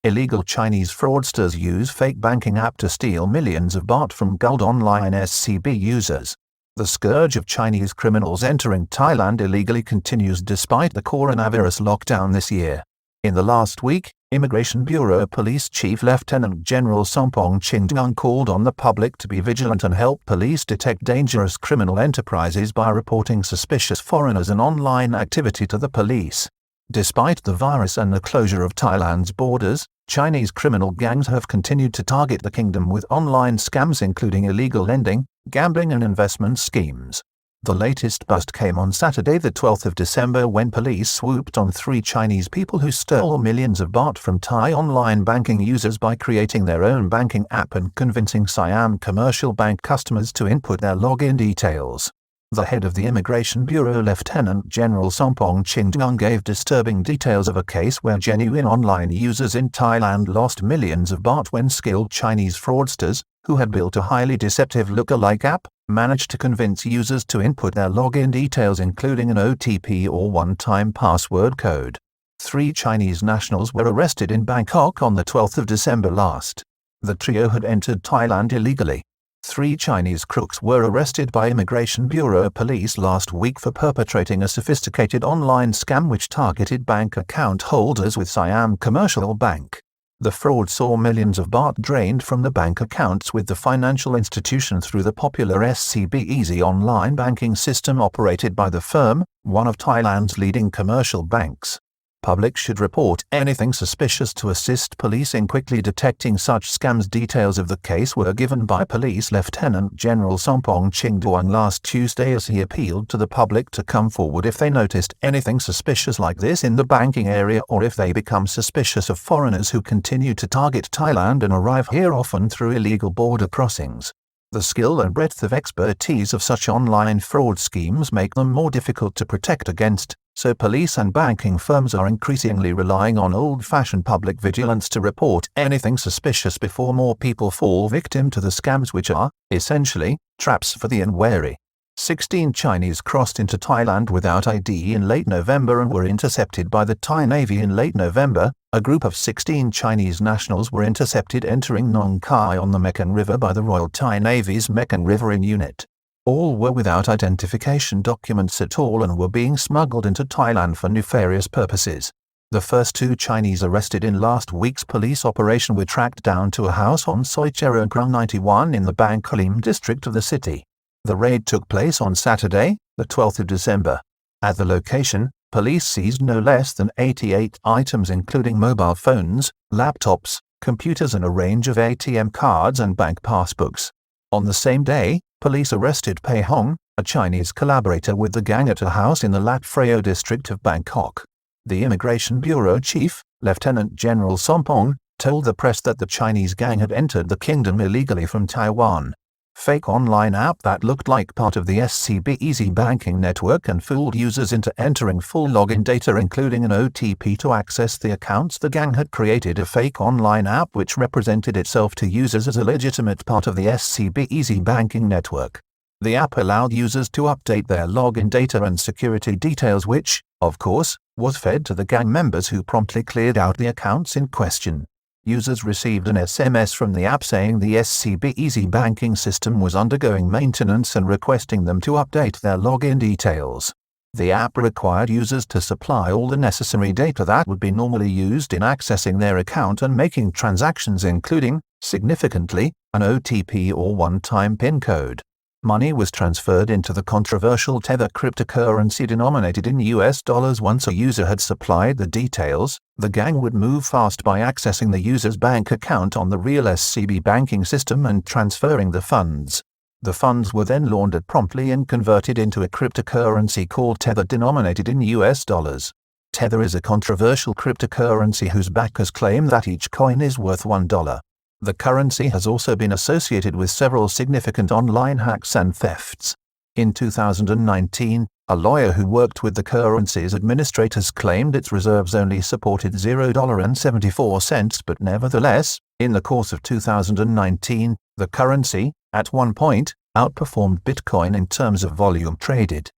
illegal Chinese fraudsters use fake banking app to steal millions of baht from gulled online SCB users. The scourge of Chinese criminals entering Thailand illegally continues despite the coronavirus lockdown this year. In the last week, Immigration Bureau Police Chief Lieutenant General Sompong Chingduang called on the public to be vigilant and help police detect dangerous criminal enterprises by reporting suspicious foreigners and online activity to the police. Despite the virus and the closure of Thailand's borders, Chinese criminal gangs have continued to target the kingdom with online scams including illegal lending, gambling and investment schemes. The latest bust came on Saturday the 12th of December when police swooped on 3 Chinese people who stole millions of baht from Thai online banking users by creating their own banking app and convincing Siam Commercial Bank customers to input their login details. The head of the Immigration Bureau, Lieutenant General Sompong Chingduang, gave disturbing details of a case where genuine online users in Thailand lost millions of baht when skilled Chinese fraudsters, who had built a highly deceptive lookalike app, managed to convince users to input their login details including an OTP or one-time password code. 3 Chinese nationals were arrested in Bangkok on the 12th of December last. The trio had entered Thailand illegally. 3 Chinese crooks were arrested by Immigration Bureau Police last week for perpetrating a sophisticated online scam which targeted bank account holders with Siam Commercial Bank. The fraud saw millions of baht drained from the bank accounts with the financial institution through the popular SCB Easy online banking system operated by the firm, one of Thailand's leading commercial banks. Public should report anything suspicious to assist police in quickly detecting such scams. Details of the case were given by Police Lieutenant General Sompong Chingduang last Tuesday as he appealed to the public to come forward if they noticed anything suspicious like this in the banking area or if they become suspicious of foreigners who continue to target Thailand and arrive here often through illegal border crossings. The skill and breadth of expertise of such online fraud schemes make them more difficult to protect against, so police and banking firms are increasingly relying on old-fashioned public vigilance to report anything suspicious before more people fall victim to the scams which are, essentially, traps for the unwary. 16 Chinese crossed into Thailand without ID in late November and were intercepted by the Thai Navy in late November. A group of 16 Chinese nationals were intercepted entering Nong Khai on the Mekong River by the Royal Thai Navy's Mekong Riverine Unit. All were without identification documents at all and were being smuggled into Thailand for nefarious purposes. The first 2 Chinese arrested in last week's police operation were tracked down to a house on Soi Chero Krung 91 in the Bang Kalim district of the city. The raid took place on Saturday, the 12th of December. At the location, police seized no less than 88 items including mobile phones, laptops, computers and a range of ATM cards and bank passbooks. On the same day, police arrested Pei Hong, a Chinese collaborator with the gang at a house in the Lat Phreo district of Bangkok. The Immigration Bureau Chief, Lieutenant General Sompong, told the press that the Chinese gang had entered the kingdom illegally from Taiwan. Fake online app that looked like part of the SCB Easy banking network and fooled users into entering full login data including an OTP to access the accounts. The gang had created a fake online app which represented itself to users as a legitimate part of the SCB Easy banking network. The app allowed users to update their login data and security details which, of course, was fed to the gang members who promptly cleared out the accounts in question. Users received an SMS from the app saying the SCB Easy banking system was undergoing maintenance and requesting them to update their login details. The app required users to supply all the necessary data that would be normally used in accessing their account and making transactions including, significantly, an OTP or one-time PIN code. Money was transferred into the controversial Tether cryptocurrency denominated in US dollars. Once a user had supplied the details, the gang would move fast by accessing the user's bank account on the real SCB banking system and transferring the funds. The funds were then laundered promptly and converted into a cryptocurrency called Tether denominated in US dollars. Tether is a controversial cryptocurrency whose backers claim that each coin is worth $1. The currency has also been associated with several significant online hacks and thefts. In 2019, a lawyer who worked with the currency's administrators claimed its reserves only supported $0.74, but nevertheless, in the course of 2019, the currency, at one point, outperformed Bitcoin in terms of volume traded.